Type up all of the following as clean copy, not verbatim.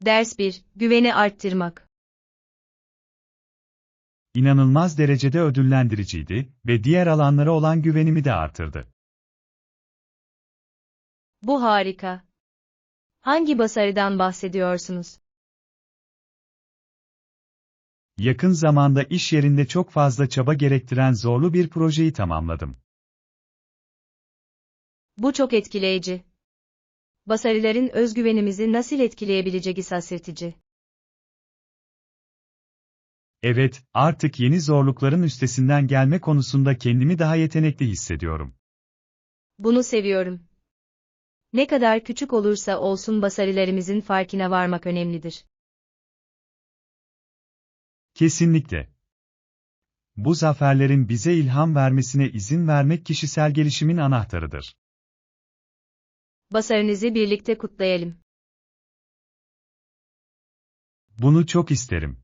Ders 1. Güveni arttırmak. İnanılmaz derecede ödüllendiriciydi ve diğer alanlara olan güvenimi de artırdı. Bu harika. Hangi başarıdan bahsediyorsunuz? Yakın zamanda iş yerinde çok fazla çaba gerektiren zorlu bir projeyi tamamladım. Bu çok etkileyici. Başarıların özgüvenimizi nasıl etkileyebileceği şaşırtıcı. Evet, artık yeni zorlukların üstesinden gelme konusunda kendimi daha yetenekli hissediyorum. Bunu seviyorum. Ne kadar küçük olursa olsun başarılarımızın farkına varmak önemlidir. Kesinlikle. Bu zaferlerin bize ilham vermesine izin vermek kişisel gelişimin anahtarıdır. Başarınızı birlikte kutlayalım. Bunu çok isterim.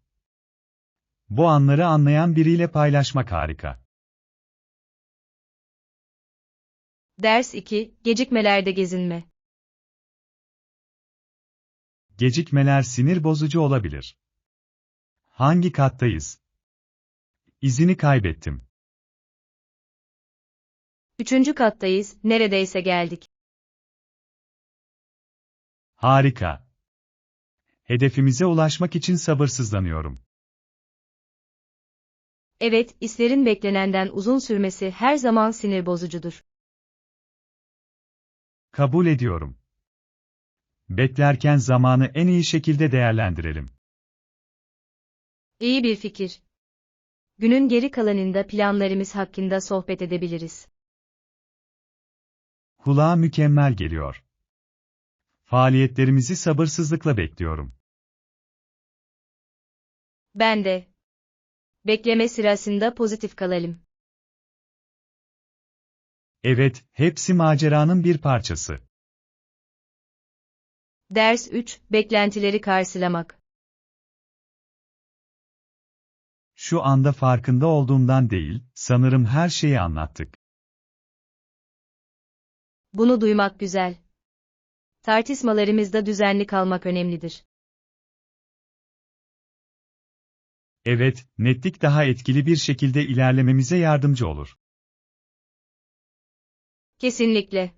Bu anları anlayan biriyle paylaşmak harika. Ders 2. Gecikmelerde gezinme. Gecikmeler sinir bozucu olabilir. Hangi kattayız? İzini kaybettim. 3. kattayız, neredeyse geldik. Harika. Hedefimize ulaşmak için sabırsızlanıyorum. Evet, işlerin beklenenden uzun sürmesi her zaman sinir bozucudur. Kabul ediyorum. Beklerken zamanı en iyi şekilde değerlendirelim. İyi bir fikir. Günün geri kalanında planlarımız hakkında sohbet edebiliriz. Kulağa mükemmel geliyor. Faaliyetlerimizi sabırsızlıkla bekliyorum. Ben de. Bekleme sırasında pozitif kalalım. Evet, hepsi maceranın bir parçası. Ders 3. Beklentileri karşılamak. Şu anda farkında olduğumdan değil, sanırım her şeyi anlattık. Bunu duymak güzel. Tartışmalarımızda düzenli kalmak önemlidir. Evet, netlik daha etkili bir şekilde ilerlememize yardımcı olur. Kesinlikle.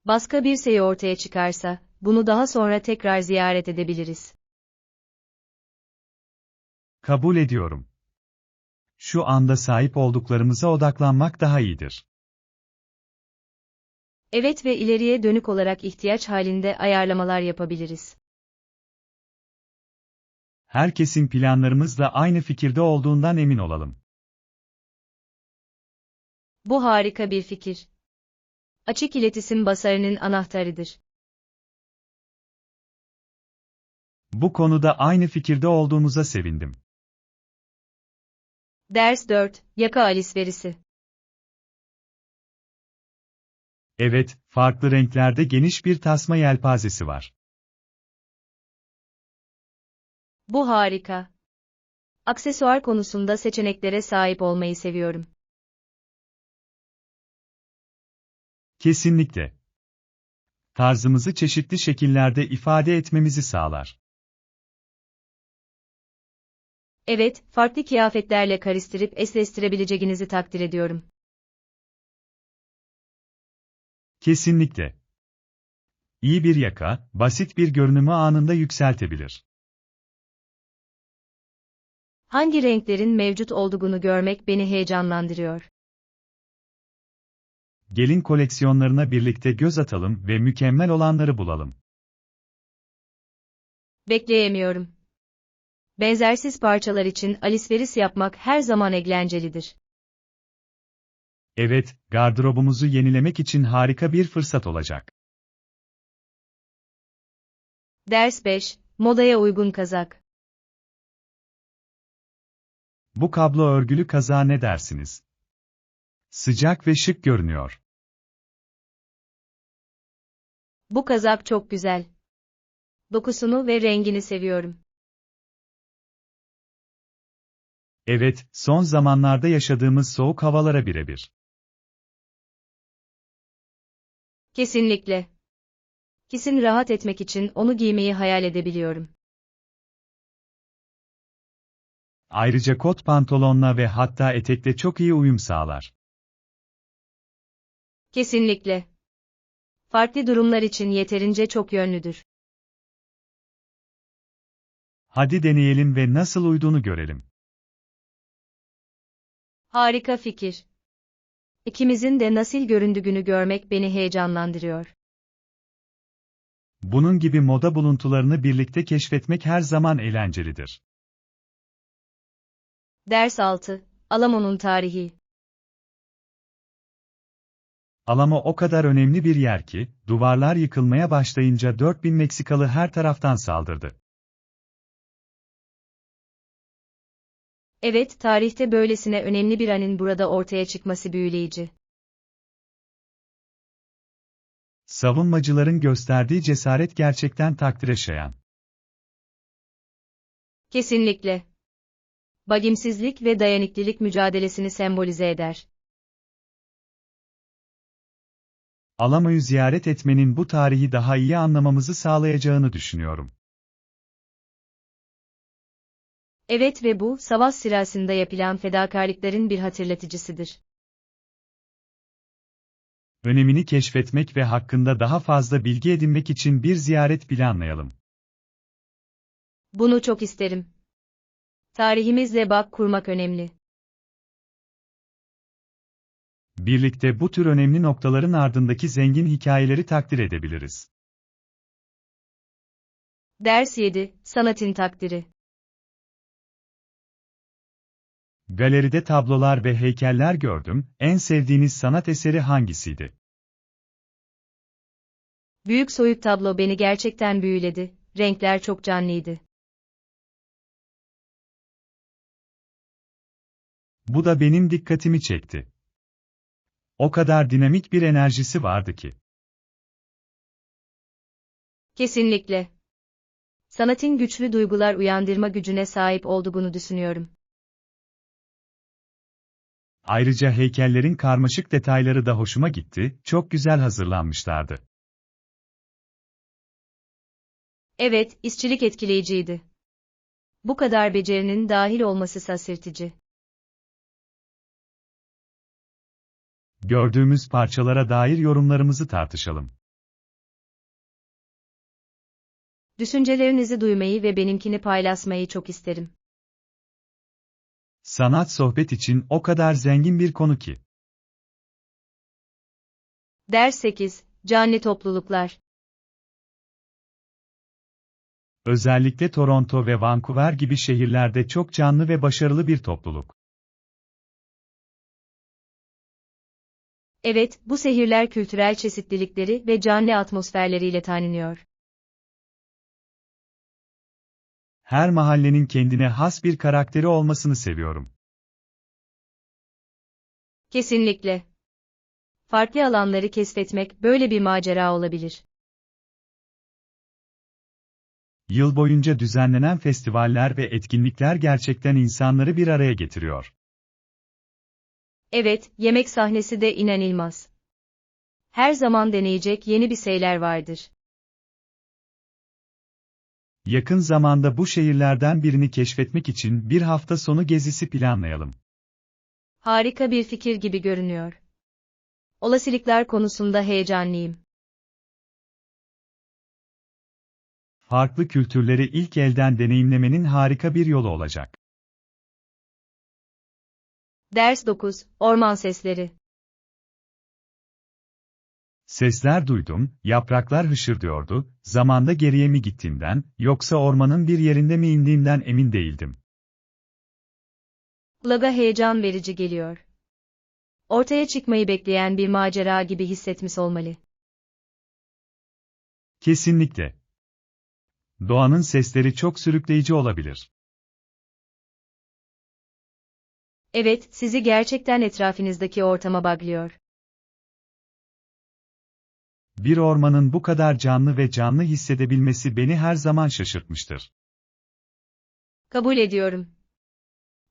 Başka bir şey ortaya çıkarsa, bunu daha sonra tekrar ziyaret edebiliriz. Kabul ediyorum. Şu anda sahip olduklarımıza odaklanmak daha iyidir. Evet ve ileriye dönük olarak ihtiyaç halinde ayarlamalar yapabiliriz. Herkesin planlarımızla aynı fikirde olduğundan emin olalım. Bu harika bir fikir. Açık iletişim başarının anahtarıdır. Bu konuda aynı fikirde olduğumuza sevindim. Ders 4. Yaka alışverişi. Evet, farklı renklerde geniş bir tasma yelpazesi var. Bu harika. Aksesuar konusunda seçeneklere sahip olmayı seviyorum. Kesinlikle. Tarzımızı çeşitli şekillerde ifade etmemizi sağlar. Evet, farklı kıyafetlerle karıştırıp eşleştirebileceğinizi takdir ediyorum. Kesinlikle. İyi bir yaka, basit bir görünümü anında yükseltebilir. Hangi renklerin mevcut olduğunu görmek beni heyecanlandırıyor. Gelin koleksiyonlarına birlikte göz atalım ve mükemmel olanları bulalım. Bekleyemiyorum. Benzersiz parçalar için alışveriş yapmak her zaman eğlencelidir. Evet, gardırobumuzu yenilemek için harika bir fırsat olacak. Ders 5. Modaya uygun kazak. Bu kablo örgülü kazağa ne dersiniz? Sıcak ve şık görünüyor. Bu kazak çok güzel. Dokusunu ve rengini seviyorum. Evet, son zamanlarda yaşadığımız soğuk havalara birebir. Kesinlikle. Kesin rahat etmek için onu giymeyi hayal edebiliyorum. Ayrıca kot pantolonla ve hatta etekle çok iyi uyum sağlar. Kesinlikle. Farklı durumlar için yeterince çok yönlüdür. Hadi deneyelim ve nasıl uyduğunu görelim. Harika fikir. İkimizin de nasıl göründüğünü görmek beni heyecanlandırıyor. Bunun gibi moda buluntularını birlikte keşfetmek her zaman eğlencelidir. Ders 6. Alamo'nun tarihi. Alamo o kadar önemli bir yer ki, duvarlar yıkılmaya başlayınca 4000 Meksikalı her taraftan saldırdı. Evet, tarihte böylesine önemli bir anın burada ortaya çıkması büyüleyici. Savunmacıların gösterdiği cesaret gerçekten takdire şayan. Kesinlikle. Bagimsizlik ve dayanıklılık mücadelesini sembolize eder. Alamo'yu ziyaret etmenin bu tarihi daha iyi anlamamızı sağlayacağını düşünüyorum. Evet ve bu, savaş sırasında yapılan fedakarlıkların bir hatırlatıcısıdır. Önemini keşfetmek ve hakkında daha fazla bilgi edinmek için bir ziyaret planlayalım. Bunu çok isterim. Tarihimizle bağ kurmak önemli. Birlikte bu tür önemli noktaların ardındaki zengin hikayeleri takdir edebiliriz. Ders 7. Sanatın takdiri. Galeride tablolar ve heykeller gördüm. En sevdiğiniz sanat eseri hangisiydi? Büyük soyut tablo beni gerçekten büyüledi. Renkler çok canlıydı. Bu da benim dikkatimi çekti. O kadar dinamik bir enerjisi vardı ki. Kesinlikle. Sanatın güçlü duygular uyandırma gücüne sahip olduğunu düşünüyorum. Ayrıca heykellerin karmaşık detayları da hoşuma gitti, çok güzel hazırlanmışlardı. Evet, işçilik etkileyiciydi. Bu kadar becerinin dahil olması şaşırtıcı. Gördüğümüz parçalara dair yorumlarımızı tartışalım. Düşüncelerinizi duymayı ve benimkini paylaşmayı çok isterim. Sanat sohbet için o kadar zengin bir konu ki. Ders 8. Canlı topluluklar. Özellikle Toronto ve Vancouver gibi şehirlerde çok canlı ve başarılı bir topluluk. Evet, bu şehirler kültürel çeşitlilikleri ve canlı atmosferleriyle tanınıyor. Her mahallenin kendine has bir karakteri olmasını seviyorum. Kesinlikle. Farklı alanları keşfetmek böyle bir macera olabilir. Yıl boyunca düzenlenen festivaller ve etkinlikler gerçekten insanları bir araya getiriyor. Evet, yemek sahnesi de inanılmaz. Her zaman deneyecek yeni bir şeyler vardır. Yakın zamanda bu şehirlerden birini keşfetmek için bir hafta sonu gezisi planlayalım. Harika bir fikir gibi görünüyor. Olasılıklar konusunda heyecanlıyım. Farklı kültürleri ilk elden deneyimlemenin harika bir yolu olacak. Ders 9. Orman sesleri. Sesler duydum, yapraklar hışırdıyordu, zamanda geriye mi gittiğimden, yoksa ormanın bir yerinde mi indiğimden emin değildim. Kulağa heyecan verici geliyor. Ortaya çıkmayı bekleyen bir macera gibi hissetmiş olmalı. Kesinlikle. Doğanın sesleri çok sürükleyici olabilir. Evet, sizi gerçekten etrafınızdaki ortama bağlıyor. Bir ormanın bu kadar canlı ve canlı hissedebilmesi beni her zaman şaşırtmıştır. Kabul ediyorum.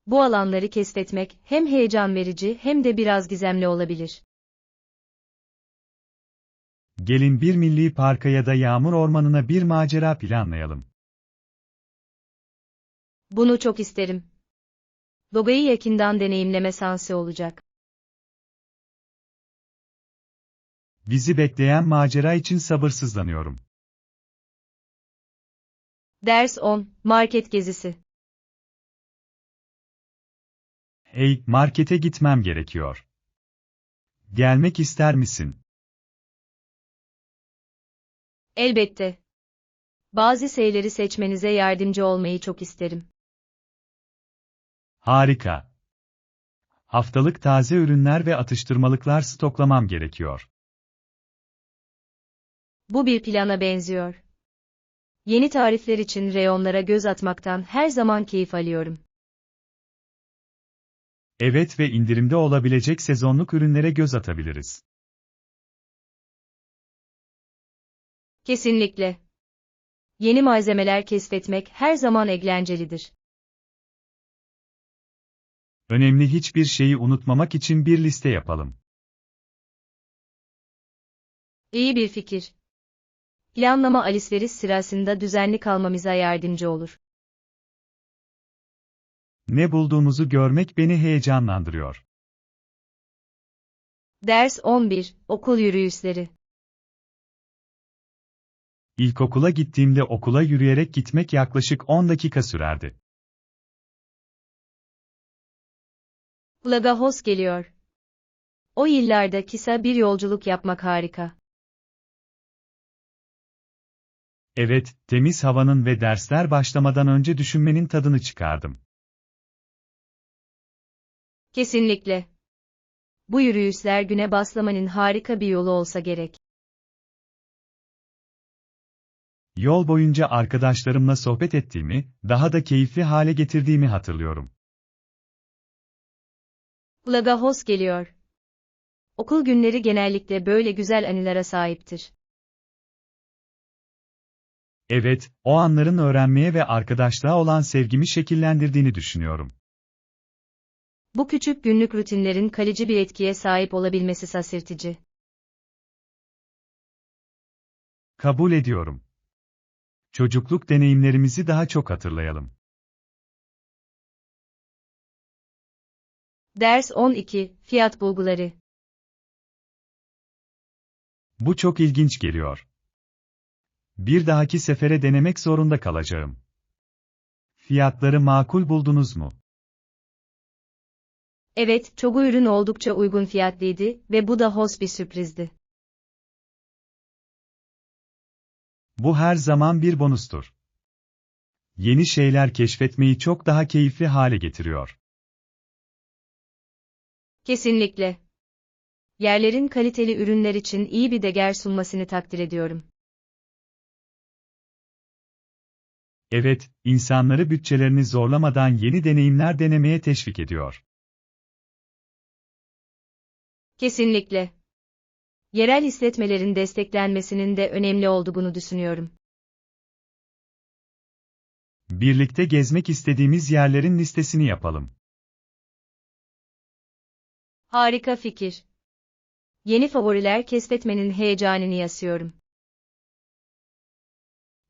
Bu alanları keşfetmek hem heyecan verici hem de biraz gizemli olabilir. Gelin bir milli parka ya da yağmur ormanına bir macera planlayalım. Bunu çok isterim. Doğayı yakından deneyimleme şansı olacak. Bizi bekleyen macera için sabırsızlanıyorum. Ders 10, market gezisi. Hey, markete gitmem gerekiyor. Gelmek ister misin? Elbette. Bazı şeyleri seçmenize yardımcı olmayı çok isterim. Harika. Haftalık taze ürünler ve atıştırmalıklar stoklamam gerekiyor. Bu bir plana benziyor. Yeni tarifler için reyonlara göz atmaktan her zaman keyif alıyorum. Evet ve indirimde olabilecek sezonluk ürünlere göz atabiliriz. Kesinlikle. Yeni malzemeler keşfetmek her zaman eğlencelidir. Önemli hiçbir şeyi unutmamak için bir liste yapalım. İyi bir fikir. Planlama alışveriş sırasında düzenli kalmamıza yardımcı olur. Ne bulduğumuzu görmek beni heyecanlandırıyor. Ders 11, okul yürüyüşleri. İlkokula gittiğimde okula yürüyerek gitmek yaklaşık 10 dakika sürerdi. Kulağa hoş geliyor. O yıllarda kısa bir yolculuk yapmak harika. Evet, temiz havanın ve dersler başlamadan önce düşünmenin tadını çıkardım. Kesinlikle. Bu yürüyüşler güne başlamanın harika bir yolu olsa gerek. Yol boyunca arkadaşlarımla sohbet ettiğimi, daha da keyifli hale getirdiğimi hatırlıyorum. Kulağa hoş geliyor. Okul günleri genellikle böyle güzel anılara sahiptir. Evet, o anların öğrenmeye ve arkadaşlığa olan sevgimi şekillendirdiğini düşünüyorum. Bu küçük günlük rutinlerin kalıcı bir etkiye sahip olabilmesi şaşırtıcı. Kabul ediyorum. Çocukluk deneyimlerimizi daha çok hatırlayalım. Ders 12, fiyat bulguları. Bu çok ilginç geliyor. Bir dahaki sefere denemek zorunda kalacağım. Fiyatları makul buldunuz mu? Evet, çoğu ürün oldukça uygun fiyatlıydı ve bu da hoş bir sürprizdi. Bu her zaman bir bonustur. Yeni şeyler keşfetmeyi çok daha keyifli hale getiriyor. Kesinlikle. Yerlerin kaliteli ürünler için iyi bir değer sunmasını takdir ediyorum. Evet, insanları bütçelerini zorlamadan yeni deneyimler denemeye teşvik ediyor. Kesinlikle. Yerel işletmelerin desteklenmesinin de önemli olduğunu düşünüyorum. Birlikte gezmek istediğimiz yerlerin listesini yapalım. Harika fikir. Yeni favoriler keşfetmenin heyecanını yaşıyorum.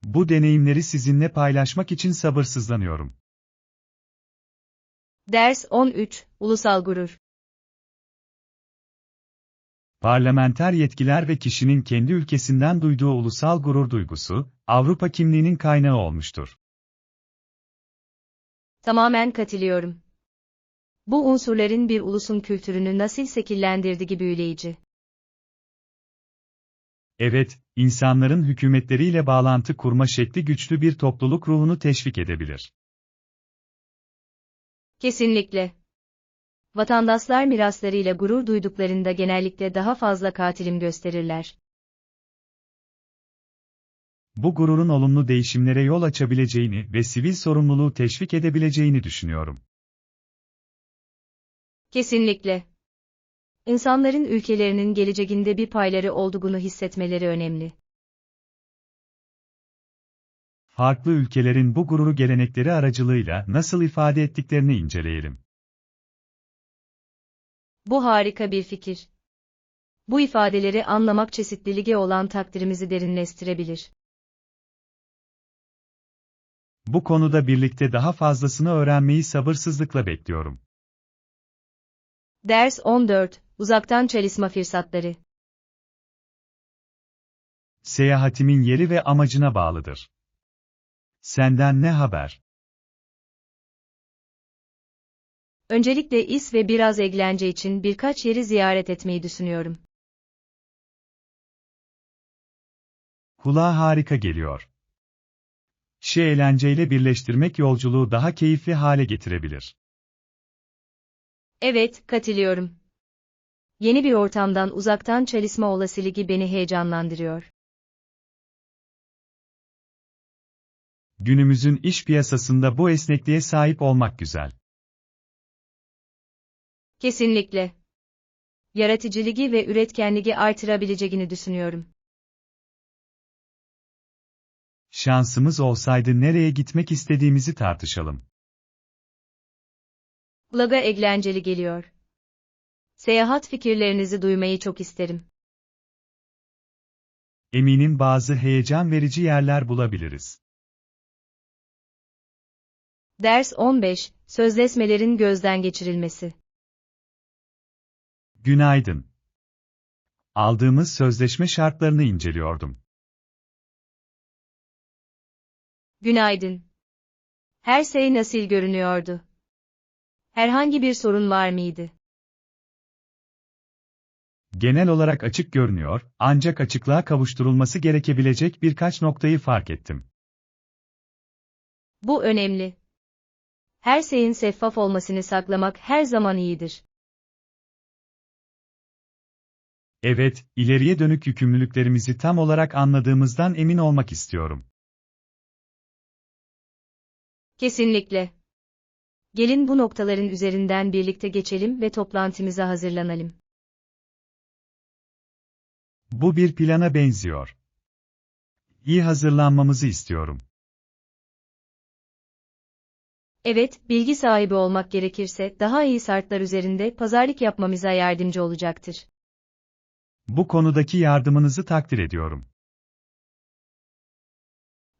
Bu deneyimleri sizinle paylaşmak için sabırsızlanıyorum. Ders 13, ulusal gurur. Parlamenter yetkiler ve kişinin kendi ülkesinden duyduğu ulusal gurur duygusu, Avrupa kimliğinin kaynağı olmuştur. Tamamen katılıyorum. Bu unsurların bir ulusun kültürünü nasıl şekillendirdiği büyüleyici. Evet, insanların hükümetleriyle bağlantı kurma şekli güçlü bir topluluk ruhunu teşvik edebilir. Kesinlikle. Vatandaşlar miraslarıyla gurur duyduklarında genellikle daha fazla katilim gösterirler. Bu gururun olumlu değişimlere yol açabileceğini ve sivil sorumluluğu teşvik edebileceğini düşünüyorum. Kesinlikle. İnsanların ülkelerinin geleceğinde bir payları olduğunu hissetmeleri önemli. Farklı ülkelerin bu gururu gelenekleri aracılığıyla nasıl ifade ettiklerini inceleyelim. Bu harika bir fikir. Bu ifadeleri anlamak çeşitliliğe olan takdirimizi derinleştirebilir. Bu konuda birlikte daha fazlasını öğrenmeyi sabırsızlıkla bekliyorum. Ders 14. Uzaktan çalışma fırsatları. Seyahatimin yeri ve amacına bağlıdır. Senden ne haber? Öncelikle iş ve biraz eğlence için birkaç yeri ziyaret etmeyi düşünüyorum. Kulağa harika geliyor. İşi eğlenceyle birleştirmek yolculuğu daha keyifli hale getirebilir. Evet, katılıyorum. Yeni bir ortamdan uzaktan çalışma olasılığı beni heyecanlandırıyor. Günümüzün iş piyasasında bu esnekliğe sahip olmak güzel. Kesinlikle. Yaratıcılığı ve üretkenliği artırabileceğini düşünüyorum. Şansımız olsaydı nereye gitmek istediğimizi tartışalım. Kulağa eğlenceli geliyor. Seyahat fikirlerinizi duymayı çok isterim. Eminim bazı heyecan verici yerler bulabiliriz. Ders 15. Sözleşmelerin gözden geçirilmesi. Günaydın. Aldığımız sözleşme şartlarını inceliyordum. Günaydın. Her şey nasıl görünüyordu? Herhangi bir sorun var mıydı? Genel olarak açık görünüyor, ancak açıklığa kavuşturulması gerekebilecek birkaç noktayı fark ettim. Bu önemli. Her şeyin şeffaf olmasını saklamak her zaman iyidir. Evet, ileriye dönük yükümlülüklerimizi tam olarak anladığımızdan emin olmak istiyorum. Kesinlikle. Gelin bu noktaların üzerinden birlikte geçelim ve toplantımıza hazırlanalım. Bu bir plana benziyor. İyi hazırlanmamızı istiyorum. Evet, bilgi sahibi olmak gerekirse daha iyi şartlar üzerinde pazarlık yapmamıza yardımcı olacaktır. Bu konudaki yardımınızı takdir ediyorum.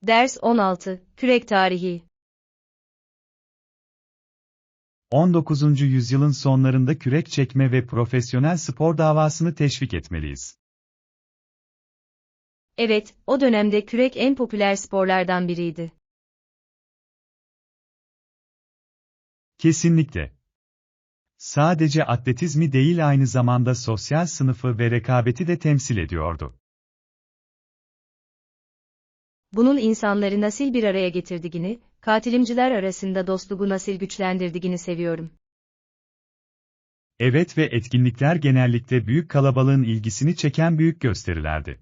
Ders 16. Kürek tarihi. 19. yüzyılın sonlarında kürek çekme ve profesyonel spor davasını teşvik etmeliyiz. Evet, o dönemde kürek en popüler sporlardan biriydi. Kesinlikle. Sadece atletizmi değil aynı zamanda sosyal sınıfı ve rekabeti de temsil ediyordu. Bunun insanları nasıl bir araya getirdiğini, katilimciler arasında dostluğu nasıl güçlendirdiğini seviyorum. Evet ve etkinlikler genellikle büyük kalabalığın ilgisini çeken büyük gösterilerdi.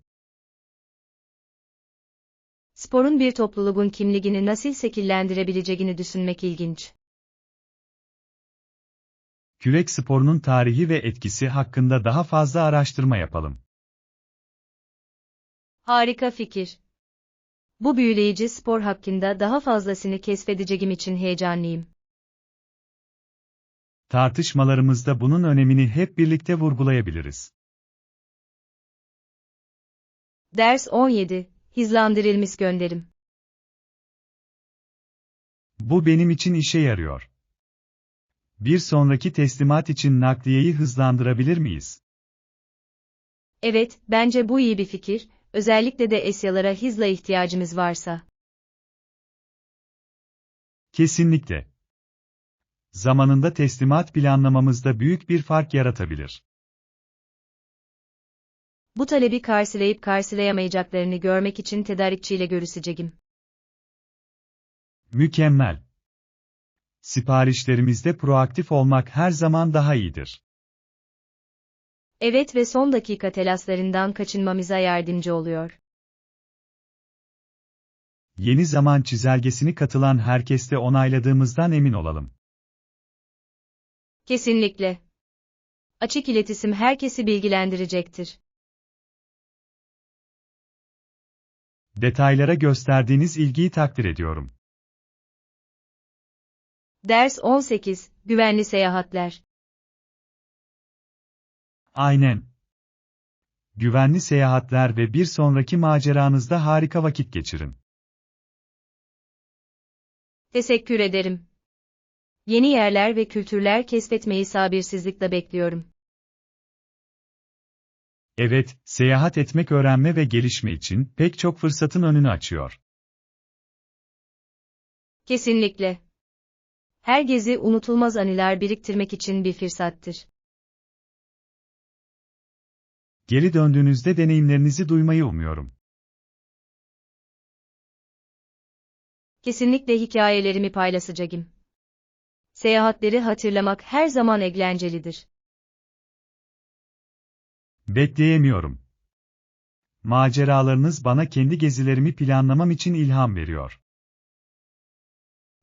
Sporun bir topluluğun kimliğini nasıl şekillendirebileceğini düşünmek ilginç. Kürek sporunun tarihi ve etkisi hakkında daha fazla araştırma yapalım. Harika fikir. Bu büyüleyici spor hakkında daha fazlasını keşfedeceğim için heyecanlıyım. Tartışmalarımızda bunun önemini hep birlikte vurgulayabiliriz. Ders 17. Hızlandırılmış gönderim. Bu benim için işe yarıyor. Bir sonraki teslimat için nakliyeyi hızlandırabilir miyiz? Evet, bence bu iyi bir fikir, özellikle de eşyalara hızla ihtiyacımız varsa. Kesinlikle. Zamanında teslimat planlamamızda büyük bir fark yaratabilir. Bu talebi karşılayıp karşılayamayacaklarını görmek için tedarikçiyle görüşeceğim. Mükemmel. Siparişlerimizde proaktif olmak her zaman daha iyidir. Evet ve son dakika telaslarından kaçınmamıza yardımcı oluyor. Yeni zaman çizelgesini katılan herkeste onayladığımızdan emin olalım. Kesinlikle. Açık iletişim herkesi bilgilendirecektir. Detaylara gösterdiğiniz ilgiyi takdir ediyorum. Ders 18. Güvenli seyahatler. Aynen. Güvenli seyahatler ve bir sonraki maceranızda harika vakit geçirin. Teşekkür ederim. Yeni yerler ve kültürler keşfetmeyi sabırsızlıkla bekliyorum. Evet, seyahat etmek öğrenme ve gelişme için pek çok fırsatın önünü açıyor. Kesinlikle. Her gezi unutulmaz anılar biriktirmek için bir fırsattır. Geri döndüğünüzde deneyimlerinizi duymayı umuyorum. Kesinlikle hikayelerimi paylaşacağım. Seyahatleri hatırlamak her zaman eğlencelidir. Bekleyemiyorum. Maceralarınız bana kendi gezilerimi planlamam için ilham veriyor.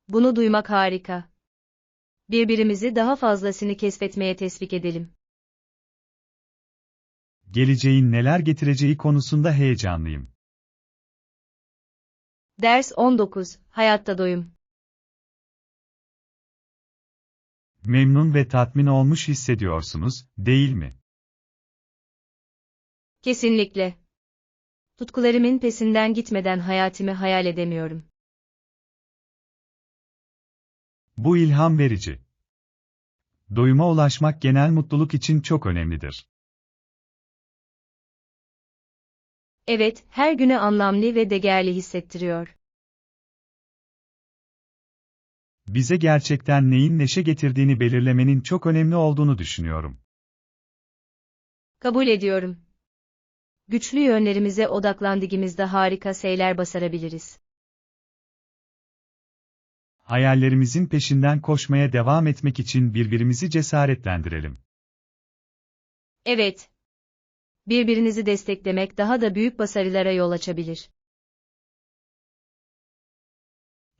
Bunu duymak harika. Birbirimizi daha fazlasını keşfetmeye teşvik edelim. Geleceğin neler getireceği konusunda heyecanlıyım. Ders 19. Hayatta doyum. Memnun ve tatmin olmuş hissediyorsunuz, değil mi? Kesinlikle. Tutkularımın peşinden gitmeden hayatımı hayal edemiyorum. Bu ilham verici. Doyuma ulaşmak genel mutluluk için çok önemlidir. Evet, her günü anlamlı ve değerli hissettiriyor. Bize gerçekten neyin neşe getirdiğini belirlemenin çok önemli olduğunu düşünüyorum. Kabul ediyorum. Güçlü yönlerimize odaklandığımızda harika şeyler başarabiliriz. Hayallerimizin peşinden koşmaya devam etmek için birbirimizi cesaretlendirelim. Evet. Birbirinizi desteklemek daha da büyük başarılara yol açabilir.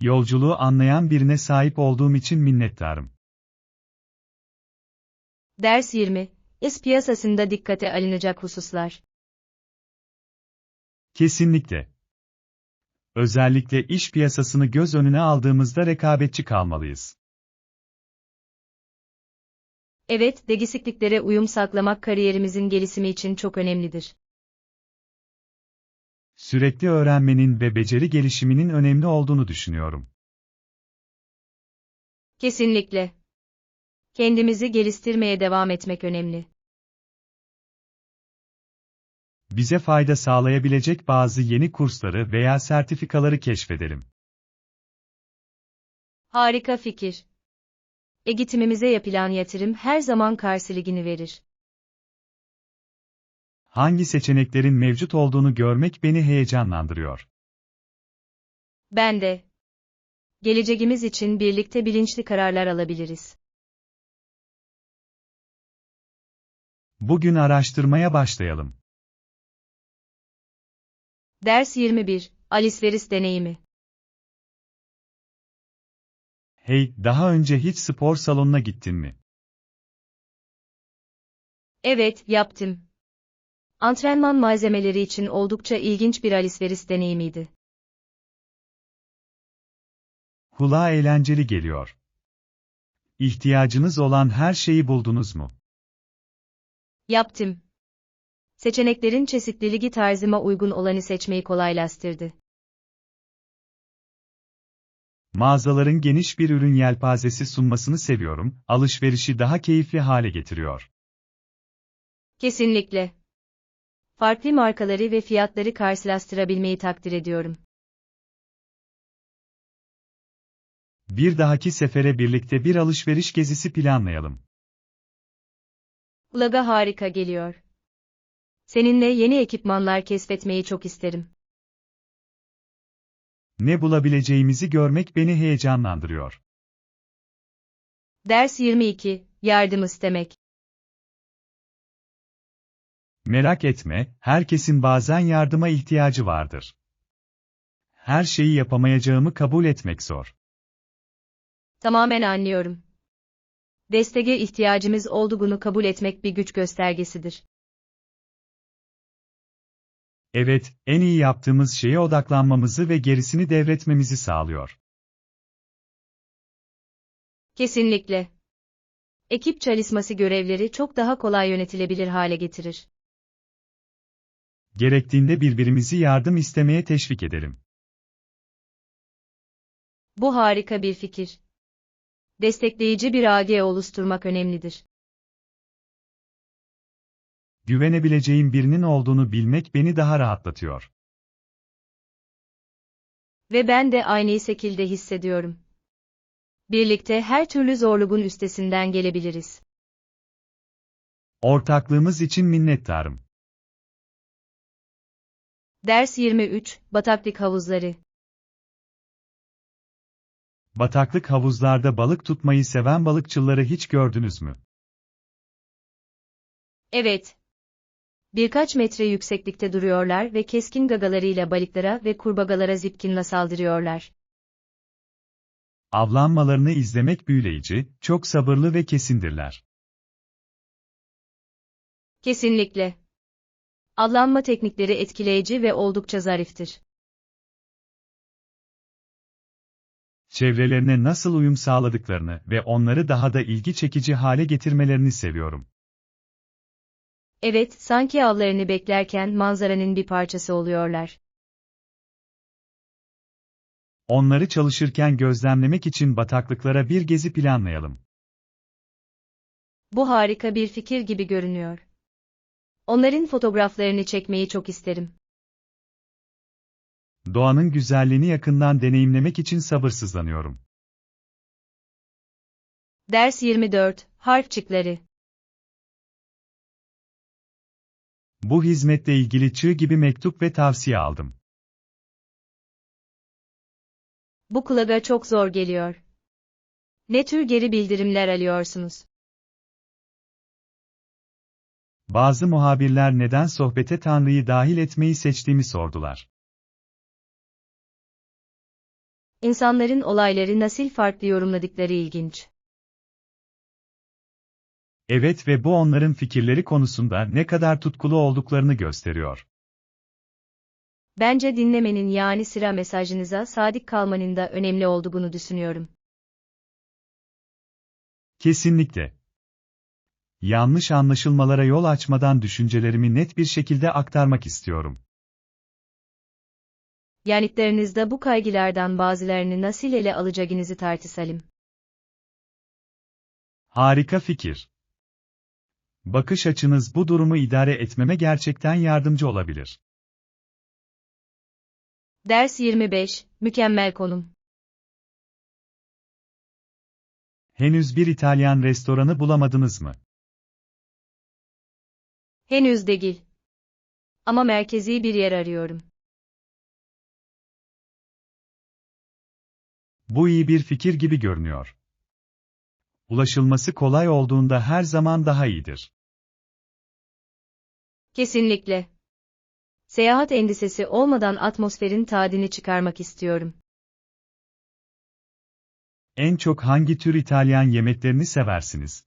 Yolculuğu anlayan birine sahip olduğum için minnettarım. Ders 20. İş piyasasında dikkate alınacak hususlar. Kesinlikle. Özellikle iş piyasasını göz önüne aldığımızda rekabetçi kalmalıyız. Evet, değişikliklere uyum sağlamak kariyerimizin gelişimi için çok önemlidir. Sürekli öğrenmenin ve beceri gelişiminin önemli olduğunu düşünüyorum. Kesinlikle. Kendimizi geliştirmeye devam etmek önemli. Bize fayda sağlayabilecek bazı yeni kursları veya sertifikaları keşfedelim. Harika fikir. Eğitimimize yapılan yatırım her zaman karşılığını verir. Hangi seçeneklerin mevcut olduğunu görmek beni heyecanlandırıyor. Ben de. Geleceğimiz için birlikte bilinçli kararlar alabiliriz. Bugün araştırmaya başlayalım. Ders 21. Alışveriş deneyimi. Hey, daha önce hiç spor salonuna gittin mi? Evet, yaptım. Antrenman malzemeleri için oldukça ilginç bir alışveriş deneyimiydi. Kulağa eğlenceli geliyor. İhtiyacınız olan her şeyi buldunuz mu? Yaptım. Seçeneklerin çeşitliliği tarzıma uygun olanı seçmeyi kolaylaştırdı. Mağazaların geniş bir ürün yelpazesi sunmasını seviyorum, alışverişi daha keyifli hale getiriyor. Kesinlikle. Farklı markaları ve fiyatları karşılaştırabilmeyi takdir ediyorum. Bir dahaki sefere birlikte bir alışveriş gezisi planlayalım. Kulağa harika geliyor. Seninle yeni ekipmanlar keşfetmeyi çok isterim. Ne bulabileceğimizi görmek beni heyecanlandırıyor. Ders 22. Yardım istemek. Merak etme, herkesin bazen yardıma ihtiyacı vardır. Her şeyi yapamayacağımı kabul etmek zor. Tamamen anlıyorum. Desteğe ihtiyacımız olduğunu kabul etmek bir güç göstergesidir. Evet, en iyi yaptığımız şeye odaklanmamızı ve gerisini devretmemizi sağlıyor. Kesinlikle. Ekip çalışması görevleri çok daha kolay yönetilebilir hale getirir. Gerektiğinde birbirimizi yardım istemeye teşvik edelim. Bu harika bir fikir. Destekleyici bir AG oluşturmak önemlidir. Güvenebileceğim birinin olduğunu bilmek beni daha rahatlatıyor. Ve ben de aynı şekilde hissediyorum. Birlikte her türlü zorluğun üstesinden gelebiliriz. Ortaklığımız için minnettarım. Ders 23, Bataklık Havuzları. Bataklık havuzlarda balık tutmayı seven balıkçıları hiç gördünüz mü? Evet. Birkaç metre yükseklikte duruyorlar ve keskin gagalarıyla balıklara ve kurbağalara zipkinle saldırıyorlar. Avlanmalarını izlemek büyüleyici, çok sabırlı ve kesindirler. Kesinlikle. Avlanma teknikleri etkileyici ve oldukça zariftir. Çevrelerine nasıl uyum sağladıklarını ve onları daha da ilgi çekici hale getirmelerini seviyorum. Evet, sanki avlarını beklerken manzaranın bir parçası oluyorlar. Onları çalışırken gözlemlemek için bataklıklara bir gezi planlayalım. Bu harika bir fikir gibi görünüyor. Onların fotoğraflarını çekmeyi çok isterim. Doğanın güzelliğini yakından deneyimlemek için sabırsızlanıyorum. Ders 24, Harfçıkları. Bu hizmetle ilgili çığ gibi mektup ve tavsiye aldım. Bu kulağa çok zor geliyor. Ne tür geri bildirimler alıyorsunuz? Bazı muhabirler neden sohbete Tanrı'yı dahil etmeyi seçtiğimi sordular. İnsanların olayları nasıl farklı yorumladıkları ilginç. Evet ve bu onların fikirleri konusunda ne kadar tutkulu olduklarını gösteriyor. Bence dinlemenin yani sıra mesajınıza sadık kalmanın da önemli olduğunu düşünüyorum. Kesinlikle. Yanlış anlaşılmalara yol açmadan düşüncelerimi net bir şekilde aktarmak istiyorum. Yanıtlarınızda bu kaygılardan bazılarını nasıl ele alacağınızı tartışalım. Harika fikir. Bakış açınız bu durumu idare etmeme gerçekten yardımcı olabilir. Ders 25, Mükemmel konum. Henüz bir İtalyan restoranı bulamadınız mı? Henüz değil. Ama merkezi bir yer arıyorum. Bu iyi bir fikir gibi görünüyor. Ulaşılması kolay olduğunda her zaman daha iyidir. Kesinlikle. Seyahat endişesi olmadan atmosferin tadını çıkarmak istiyorum. En çok hangi tür İtalyan yemeklerini seversiniz?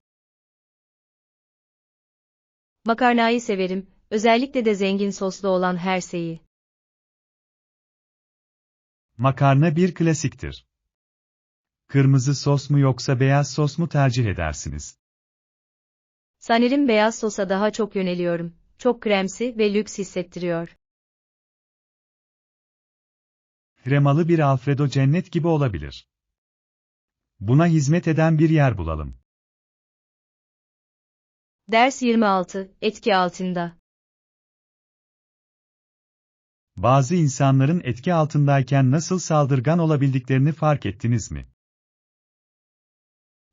Makarnayı severim, özellikle de zengin soslu olan her şeyi. Makarna bir klasiktir. Kırmızı sos mu yoksa beyaz sos mu tercih edersiniz? Sanırım beyaz sosa daha çok yöneliyorum. Çok kremsi ve lüks hissettiriyor. Kremalı bir Alfredo cennet gibi olabilir. Buna hizmet eden bir yer bulalım. Ders 26, etki altında. Bazı insanların etki altındayken nasıl saldırgan olabildiklerini fark ettiniz mi?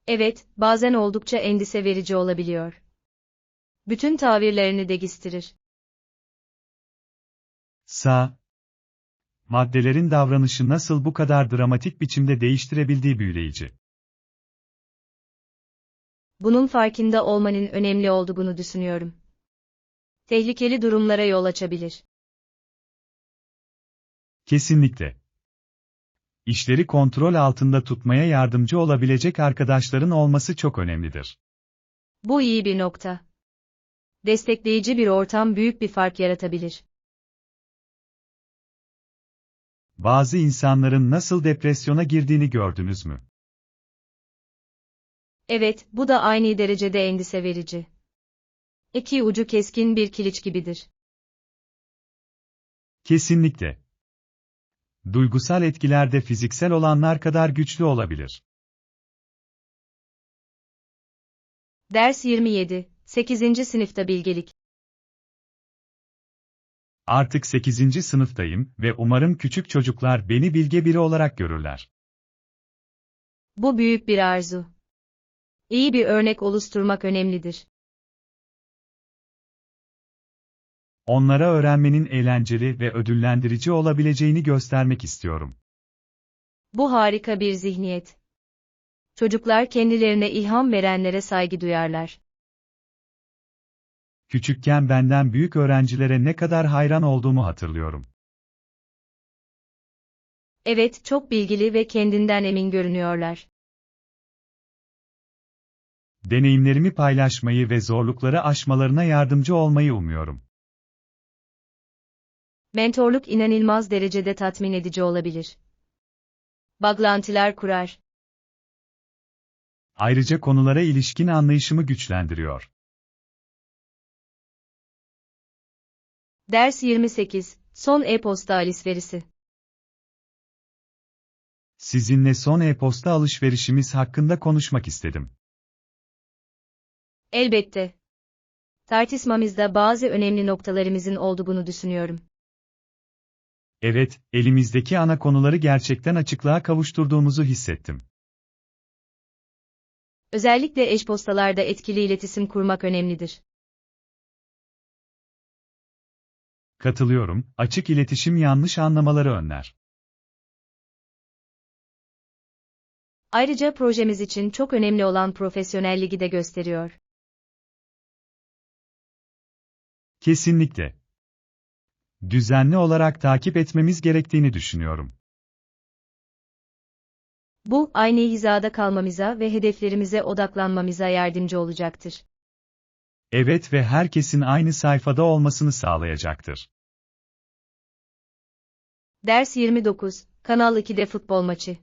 Evet, bazen oldukça endişe verici olabiliyor. Bütün tavırlarını değiştirir. Maddelerin davranışı nasıl bu kadar dramatik biçimde değiştirebildiği büyüleyici. Bunun farkında olmanın önemli olduğunu düşünüyorum. Tehlikeli durumlara yol açabilir. Kesinlikle. İşleri kontrol altında tutmaya yardımcı olabilecek arkadaşların olması çok önemlidir. Bu iyi bir nokta. Destekleyici bir ortam büyük bir fark yaratabilir. Bazı insanların nasıl depresyona girdiğini gördünüz mü? Evet, bu da aynı derecede endişe verici. İki ucu keskin bir kılıç gibidir. Kesinlikle. Duygusal etkiler de fiziksel olanlar kadar güçlü olabilir. Ders 27, 8. sınıfta bilgelik. Artık 8. sınıftayım ve umarım küçük çocuklar beni bilge biri olarak görürler. Bu büyük bir arzu. İyi bir örnek oluşturmak önemlidir. Onlara öğrenmenin eğlenceli ve ödüllendirici olabileceğini göstermek istiyorum. Bu harika bir zihniyet. Çocuklar kendilerine ilham verenlere saygı duyarlar. Küçükken benden büyük öğrencilere ne kadar hayran olduğumu hatırlıyorum. Evet, çok bilgili ve kendinden emin görünüyorlar. Deneyimlerimi paylaşmayı ve zorlukları aşmalarına yardımcı olmayı umuyorum. Mentorluk inanılmaz derecede tatmin edici olabilir. Bağlantılar kurar. Ayrıca konulara ilişkin anlayışımı güçlendiriyor. Ders 28, son e-posta alışverişi. Sizinle son e-posta alışverişimiz hakkında konuşmak istedim. Elbette. Tartışmamızda bazı önemli noktalarımızın olduğunu düşünüyorum. Evet, elimizdeki ana konuları gerçekten açıklığa kavuşturduğumuzu hissettim. Özellikle e-postalarda etkili iletişim kurmak önemlidir. Katılıyorum, açık iletişim yanlış anlamaları önler. Ayrıca projemiz için çok önemli olan profesyonelliği de gösteriyor. Kesinlikle. Düzenli olarak takip etmemiz gerektiğini düşünüyorum. Bu, aynı hizada kalmamıza ve hedeflerimize odaklanmamıza yardımcı olacaktır. Evet ve herkesin aynı sayfada olmasını sağlayacaktır. Ders 29, Kanal 2'de futbol maçı.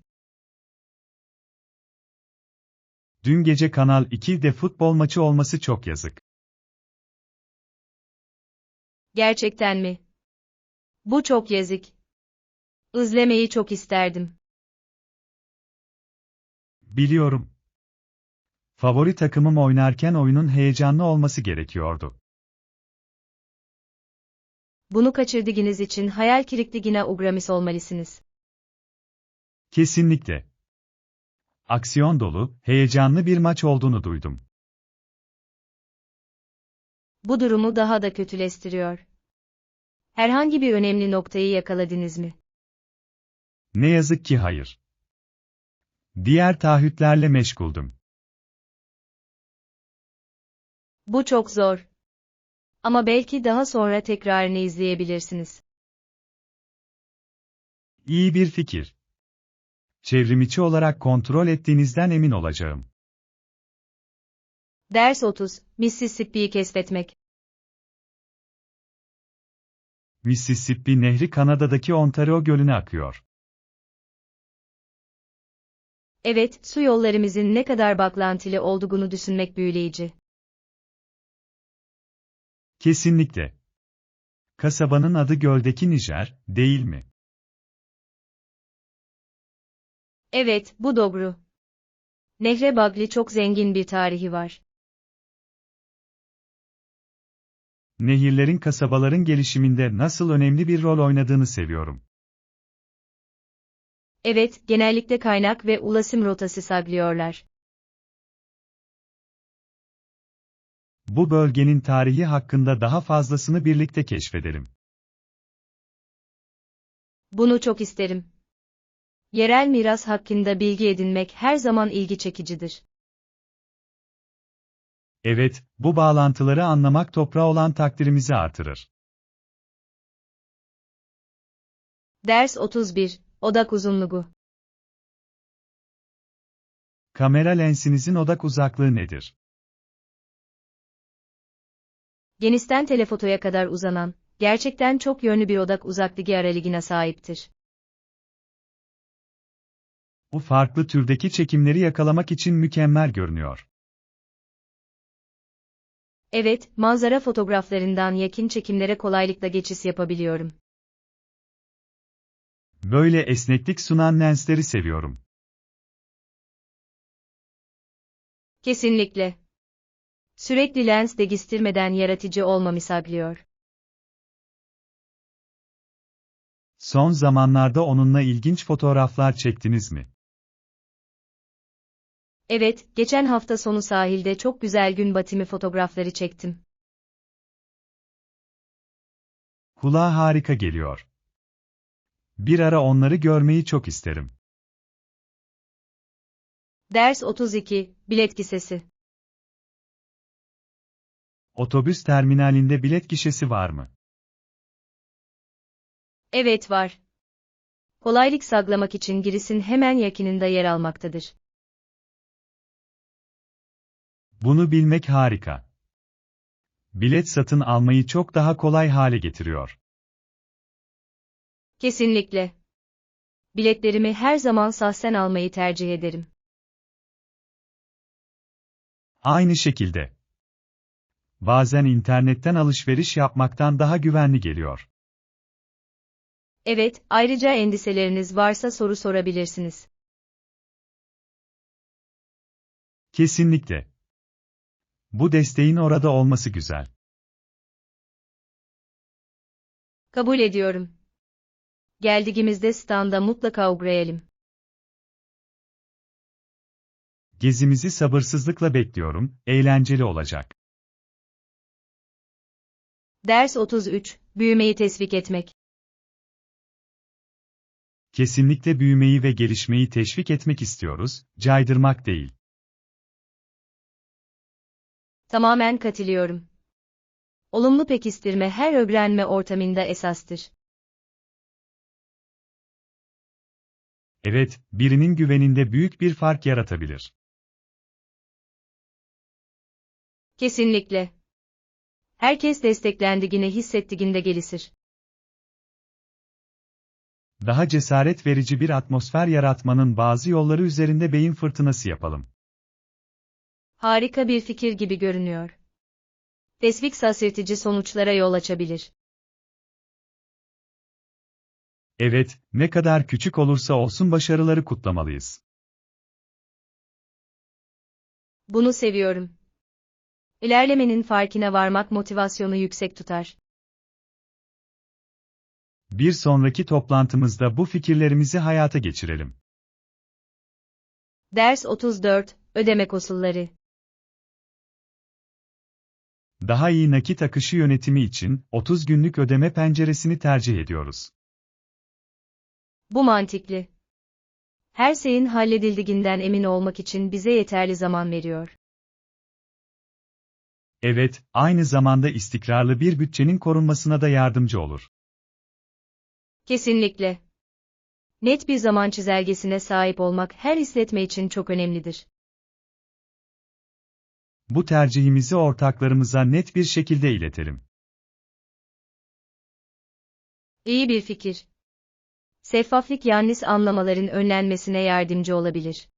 Dün gece Kanal 2'de futbol maçı olması çok yazık. Gerçekten mi? Bu çok yazık. İzlemeyi çok isterdim. Biliyorum. Favori takımım oynarken oyunun heyecanlı olması gerekiyordu. Bunu kaçırdığınız için hayal kırıklığına uğramış olmalısınız. Kesinlikle. Aksiyon dolu, heyecanlı bir maç olduğunu duydum. Bu durumu daha da kötüleştiriyor. Herhangi bir önemli noktayı yakaladınız mı? Ne yazık ki hayır. Diğer taahhütlerle meşguldüm. Bu çok zor. Ama belki daha sonra tekrarını izleyebilirsiniz. İyi bir fikir. Çevrimiçi olarak kontrol ettiğinizden emin olacağım. Ders 30, Mississippi'yi keşfetmek. Mississippi Nehri Kanada'daki Ontario Gölü'ne akıyor. Evet, su yollarımızın ne kadar bağlantılı olduğunu düşünmek büyüleyici. Kesinlikle. Kasabanın adı göldeki Nijer, değil mi? Evet, bu doğru. Nehre bağlı çok zengin bir tarihi var. Nehirlerin kasabaların gelişiminde nasıl önemli bir rol oynadığını seviyorum. Evet, genellikle kaynak ve ulaşım rotası sağlıyorlar. Bu bölgenin tarihi hakkında daha fazlasını birlikte keşfedelim. Bunu çok isterim. Yerel miras hakkında bilgi edinmek her zaman ilgi çekicidir. Evet, bu bağlantıları anlamak toprağa olan takdirimizi artırır. Ders 31, Odak uzunluğu. Kamera lensinizin odak uzaklığı nedir? Genisten telefotoya kadar uzanan, gerçekten çok yönlü bir odak uzaklığı aralığına sahiptir. Bu farklı türdeki çekimleri yakalamak için mükemmel görünüyor. Evet, manzara fotoğraflarından yakın çekimlere kolaylıkla geçiş yapabiliyorum. Böyle esneklik sunan lensleri seviyorum. Kesinlikle. Sürekli lens değiştirmeden yaratıcı olmamı sağlıyor. Son zamanlarda onunla ilginç fotoğraflar çektiniz mi? Evet, geçen hafta sonu sahilde çok güzel gün batımı fotoğrafları çektim. Kulağa harika geliyor. Bir ara onları görmeyi çok isterim. Ders 32, bilet gişesi. Otobüs terminalinde bilet gişesi var mı? Evet var. Kolaylık sağlamak için girisin hemen yakınında yer almaktadır. Bunu bilmek harika. Bilet satın almayı çok daha kolay hale getiriyor. Kesinlikle. Biletlerimi her zaman sahsen almayı tercih ederim. Aynı şekilde. Bazen internetten alışveriş yapmaktan daha güvenli geliyor. Evet, ayrıca endişeleriniz varsa soru sorabilirsiniz. Kesinlikle. Bu desteğin orada olması güzel. Kabul ediyorum. Geldiğimizde standa mutlaka uğrayalım. Gezimizi sabırsızlıkla bekliyorum, eğlenceli olacak. Ders 33, büyümeyi teşvik etmek. Kesinlikle büyümeyi ve gelişmeyi teşvik etmek istiyoruz, caydırmak değil. Tamamen katılıyorum. Olumlu pekiştirme her öğrenme ortamında esastır. Evet, birinin güveninde büyük bir fark yaratabilir. Kesinlikle. Herkes desteklendiğini hissettiğinde gelişir. Daha cesaret verici bir atmosfer yaratmanın bazı yolları üzerinde beyin fırtınası yapalım. Harika bir fikir gibi görünüyor. Teşvik şaşırtıcı sonuçlara yol açabilir. Evet, ne kadar küçük olursa olsun başarıları kutlamalıyız. Bunu seviyorum. İlerlemenin farkına varmak motivasyonu yüksek tutar. Bir sonraki toplantımızda bu fikirlerimizi hayata geçirelim. Ders 34, ödeme koşulları. Daha iyi nakit akışı yönetimi için 30 günlük ödeme penceresini tercih ediyoruz. Bu mantıklı. Her şeyin halledildiğinden emin olmak için bize yeterli zaman veriyor. Evet, aynı zamanda istikrarlı bir bütçenin korunmasına da yardımcı olur. Kesinlikle. Net bir zaman çizelgesine sahip olmak her işletme için çok önemlidir. Bu tercihimizi ortaklarımıza net bir şekilde iletelim. İyi bir fikir. Şeffaflık yanlış anlamaların önlenmesine yardımcı olabilir.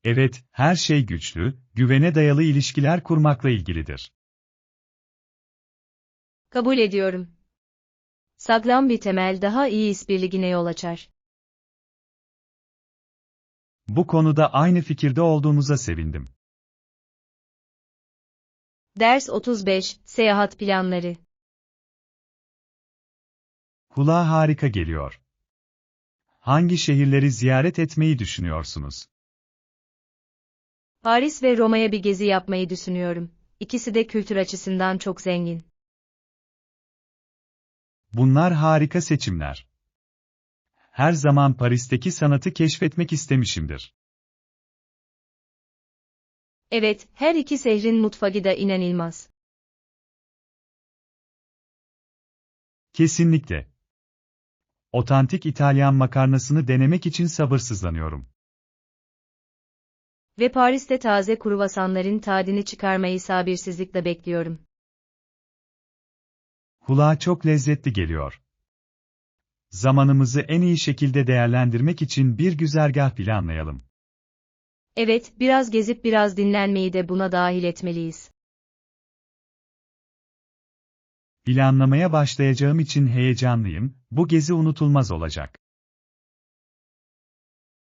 Evet, her şey güçlü, güvene dayalı ilişkiler kurmakla ilgilidir. Kabul ediyorum. Sağlam bir temel daha iyi işbirliğine yol açar. Bu konuda aynı fikirde olduğumuza sevindim. Ders 35, seyahat planları. Kulağa harika geliyor. Hangi şehirleri ziyaret etmeyi düşünüyorsunuz? Paris ve Roma'ya bir gezi yapmayı düşünüyorum. İkisi de kültür açısından çok zengin. Bunlar harika seçimler. Her zaman Paris'teki sanatı keşfetmek istemişimdir. Evet, her iki şehrin mutfağı da inanılmaz. Kesinlikle. Otantik İtalyan makarnasını denemek için sabırsızlanıyorum. Ve Paris'te taze kruvasanların tadını çıkarmayı sabırsızlıkla bekliyorum. Kulağa çok lezzetli geliyor. Zamanımızı en iyi şekilde değerlendirmek için bir güzergah planlayalım. Evet, biraz gezip biraz dinlenmeyi de buna dahil etmeliyiz. Planlamaya başlayacağım için heyecanlıyım, bu gezi unutulmaz olacak.